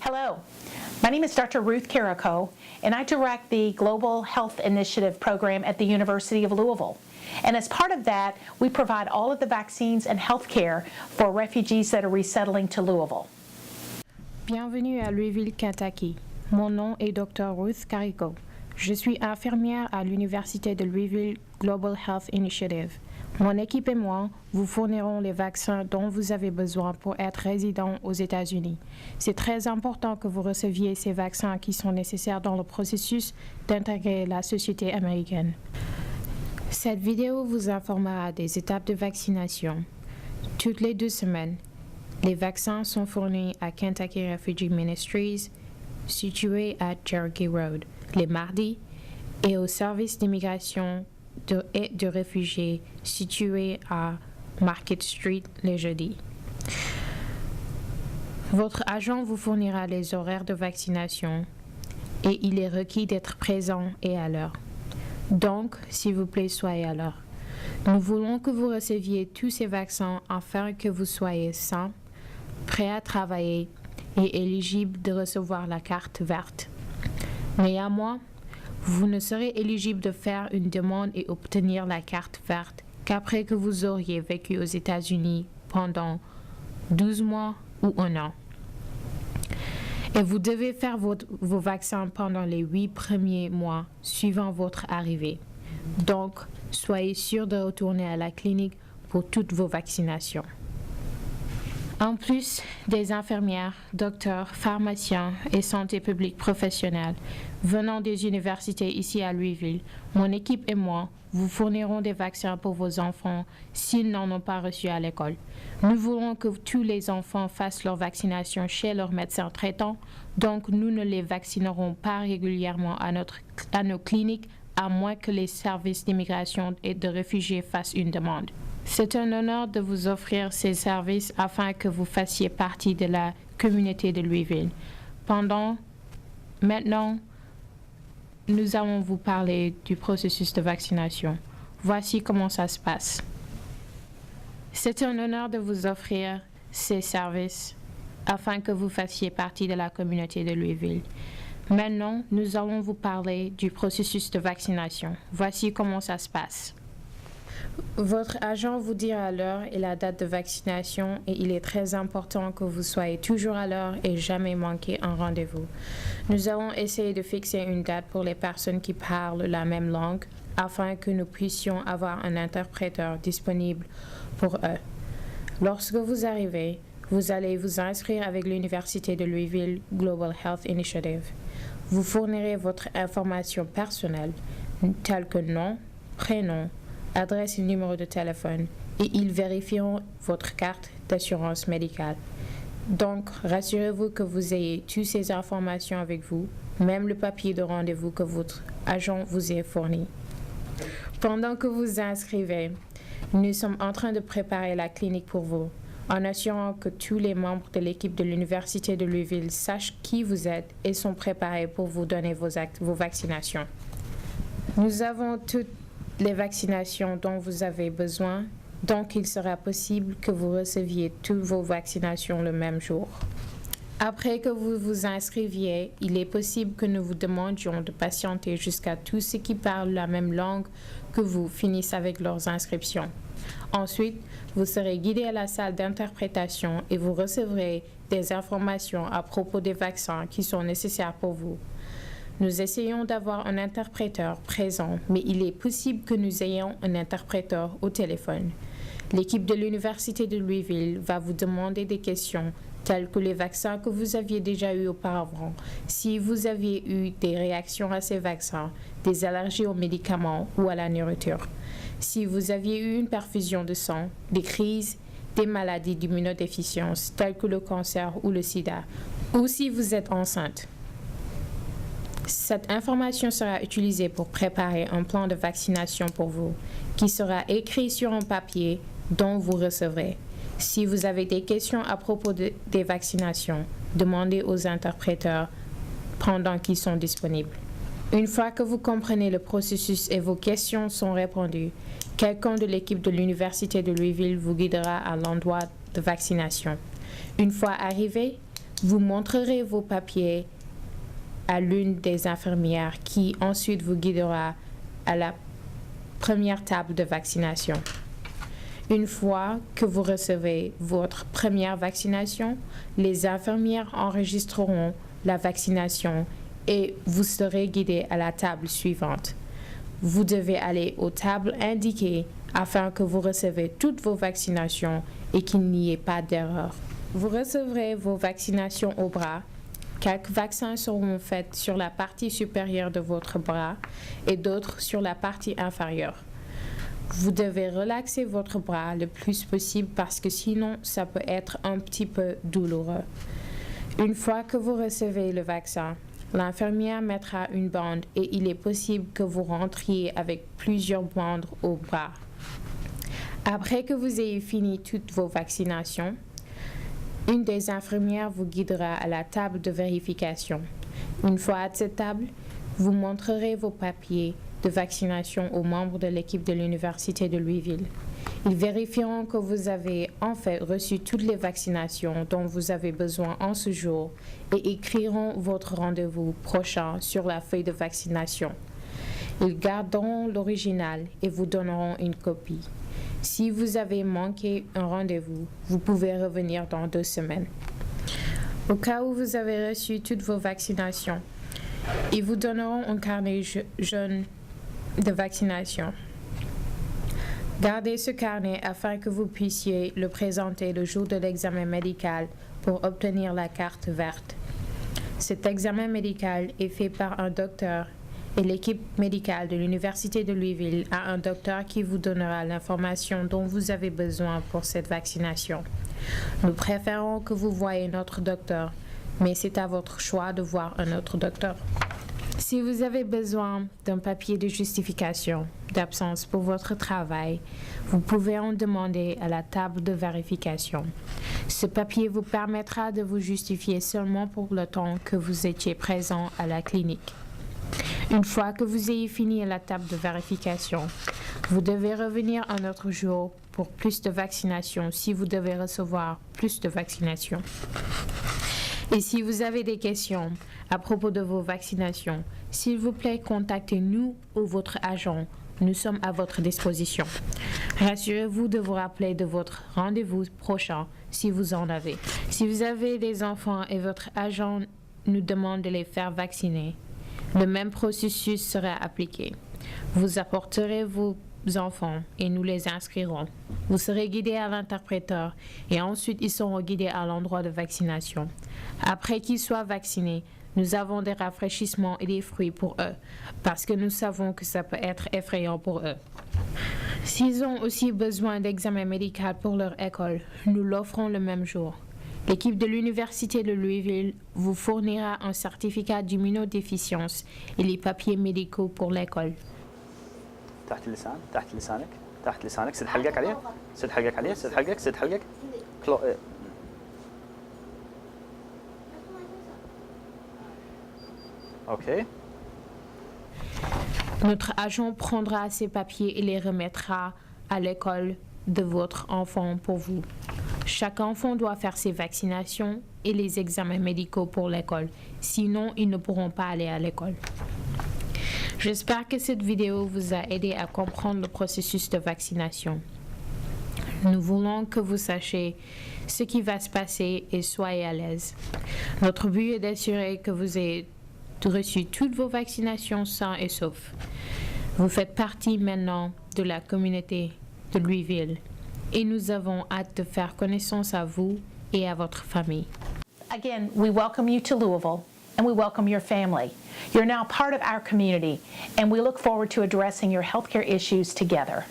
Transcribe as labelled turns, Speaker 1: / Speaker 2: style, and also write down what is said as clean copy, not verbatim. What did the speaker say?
Speaker 1: Hello, my name is Dr. Ruth Carrico, and I direct the Global Health Initiative program at the University of Louisville. And as part of that, we provide all of the vaccines and health care for refugees that are resettling to Louisville.
Speaker 2: Bienvenue à Louisville, Kentucky. Mon nom est Dr. Ruth Carrico. Je suis infirmière à l'Université de Louisville Global Health Initiative. Mon équipe et moi vous fournirons les vaccins dont vous avez besoin pour être résident aux États-Unis. C'est très important que vous receviez ces vaccins qui sont nécessaires dans le processus d'intégrer la société américaine. Cette vidéo vous informera des étapes de vaccination. Toutes les 2 semaines, les vaccins sont fournis à Kentucky Refugee Ministries, situé à Cherokee Road, les mardis, et au service d'immigration et de réfugiés situé à Market Street les jeudis. Votre agent vous fournira les horaires de vaccination et il est requis d'être présent et à l'heure. Donc, s'il vous plaît, soyez à l'heure. Nous voulons que vous receviez tous ces vaccins afin que vous soyez sain, prêt à travailler et éligible de recevoir la carte verte. Néanmoins, vous ne serez éligible de faire une demande et obtenir la carte verte qu'après que vous auriez vécu aux États-Unis pendant 12 mois ou 1 an. Et vous devez faire vos vaccins pendant les 8 premiers mois suivant votre arrivée. Donc, soyez sûr de retourner à la clinique pour toutes vos vaccinations. En plus des infirmières, docteurs, pharmaciens et santé publique professionnelle venant des universités ici à Louisville, mon équipe et moi vous fournirons des vaccins pour vos enfants s'ils n'en ont pas reçu à l'école. Nous voulons que tous les enfants fassent leur vaccination chez leur médecin traitant, donc nous ne les vaccinerons pas régulièrement à nos cliniques à moins que les services d'immigration et de réfugiés fassent une demande. C'est un honneur de vous offrir ces services afin que vous fassiez partie de la communauté de Louisville. Maintenant, nous allons vous parler du processus de vaccination. Voici comment ça se passe. C'est un honneur de vous offrir ces services afin que vous fassiez partie de la communauté de Louisville. Maintenant, nous allons vous parler du processus de vaccination. Voici comment ça se passe. Votre agent vous dira l'heure et la date de vaccination et il est très important que vous soyez toujours à l'heure et jamais manquer un rendez-vous. Nous allons essayer de fixer une date pour les personnes qui parlent la même langue afin que nous puissions avoir un interpréteur disponible pour eux. Lorsque vous arrivez, vous allez vous inscrire avec l'Université de Louisville Global Health Initiative. Vous fournirez votre information personnelle, telle que nom, prénom, adresse et numéro de téléphone, et ils vérifieront votre carte d'assurance médicale. Donc, rassurez-vous que vous ayez toutes ces informations avec vous, même le papier de rendez-vous que votre agent vous ait fourni. Pendant que vous inscrivez, nous sommes en train de préparer la clinique pour vous, en assurant que tous les membres de l'équipe de l'Université de Louisville sachent qui vous êtes et sont préparés pour vous donner vos vaccinations. Nous avons toutes les vaccinations dont vous avez besoin, donc il sera possible que vous receviez toutes vos vaccinations le même jour. Après que vous vous inscriviez, il est possible que nous vous demandions de patienter jusqu'à tous ceux qui parlent la même langue que vous finissent avec leurs inscriptions. Ensuite, vous serez guidé à la salle d'interprétation et vous recevrez des informations à propos des vaccins qui sont nécessaires pour vous. Nous essayons d'avoir un interpréteur présent, mais il est possible que nous ayons un interpréteur au téléphone. L'équipe de l'Université de Louisville va vous demander des questions telles que les vaccins que vous aviez déjà eus auparavant, si vous aviez eu des réactions à ces vaccins, des allergies aux médicaments ou à la nourriture, si vous aviez eu une perfusion de sang, des crises, des maladies d'immunodéficience telles que le cancer ou le sida, ou si vous êtes enceinte. Cette information sera utilisée pour préparer un plan de vaccination pour vous, qui sera écrit sur un papier dont vous recevrez. Si vous avez des questions à propos des vaccinations, demandez aux interpréteurs pendant qu'ils sont disponibles. Une fois que vous comprenez le processus et vos questions sont répondues, quelqu'un de l'équipe de l'Université de Louisville vous guidera à l'endroit de vaccination. Une fois arrivé, Vous montrerez vos papiers à l'une des infirmières qui ensuite vous guidera à la première table de vaccination. Une fois que vous recevez votre première vaccination, les infirmières enregistreront la vaccination et vous serez guidé à la table suivante. Vous devez aller aux tables indiquées afin que vous recevez toutes vos vaccinations et qu'il n'y ait pas d'erreur. Vous recevrez vos vaccinations au bras. Quelques vaccins seront faits sur la partie supérieure de votre bras et d'autres sur la partie inférieure. Vous devez relaxer votre bras le plus possible parce que sinon ça peut être un petit peu douloureux. Une fois que vous recevez le vaccin, l'infirmière mettra une bande et il est possible que vous rentriez avec plusieurs bandes au bras. Après que vous ayez fini toutes vos vaccinations, une des infirmières vous guidera à la table de vérification. Une fois à cette table, vous montrerez vos papiers de vaccination aux membres de l'équipe de l'Université de Louisville. Ils vérifieront que vous avez en fait reçu toutes les vaccinations dont vous avez besoin en ce jour et écriront votre rendez-vous prochain sur la feuille de vaccination. Ils garderont l'original et vous donneront une copie. Si vous avez manqué un rendez-vous, vous pouvez revenir dans 2 semaines. Au cas où vous avez reçu toutes vos vaccinations, ils vous donneront un carnet jaune de vaccination. Gardez ce carnet afin que vous puissiez le présenter le jour de l'examen médical pour obtenir la carte verte. Cet examen médical est fait par un docteur et l'équipe médicale de l'Université de Louisville a un docteur qui vous donnera l'information dont vous avez besoin pour cette vaccination. Nous préférons que vous voyez notre docteur, mais c'est à votre choix de voir un autre docteur. Si vous avez besoin d'un papier de justification d'absence pour votre travail, vous pouvez en demander à la table de vérification. Ce papier vous permettra de vous justifier seulement pour le temps que vous étiez présent à la clinique. Une fois que vous ayez fini à la table de vérification, vous devez revenir un autre jour pour plus de vaccinations si vous devez recevoir plus de vaccinations. Et si vous avez des questions à propos de vos vaccinations, s'il vous plaît, contactez-nous ou votre agent. Nous sommes à votre disposition. Rassurez-vous de vous rappeler de votre rendez-vous prochain si vous en avez. Si vous avez des enfants et votre agent nous demande de les faire vacciner, le même processus sera appliqué. Vous apporterez vos enfants et nous les inscrirons. Vous serez guidés à l'interpréteur et ensuite ils seront guidés à l'endroit de vaccination. Après qu'ils soient vaccinés, nous avons des rafraîchissements et des fruits pour eux parce que nous savons que ça peut être effrayant pour eux. S'ils ont aussi besoin d'examen médical pour leur école, nous l'offrons le même jour. L'équipe de l'Université de Louisville vous fournira un certificat d'immunodéficience et les papiers médicaux pour l'école.
Speaker 3: تحت اللسان تحت لسانك تحت لسانك سد حلقك عليه سد حلقك عليه سد حلقك سد حلقك OK.
Speaker 2: Notre agent prendra ces papiers et les remettra à l'école de votre enfant pour vous. Chaque enfant doit faire ses vaccinations et les examens médicaux pour l'école. Sinon, ils ne pourront pas aller à l'école. J'espère que cette vidéo vous a aidé à comprendre le processus de vaccination. Nous voulons que vous sachiez ce qui va se passer et soyez à l'aise. Notre but est d'assurer que vous ayez reçu toutes vos vaccinations sains et saufs. Vous faites partie maintenant de la communauté de Louisville et nous avons hâte de faire connaissance à vous et à votre famille.
Speaker 1: Again, we welcome you to Louisville and we welcome your family. You're now part of our community and we look forward to addressing your healthcare issues together.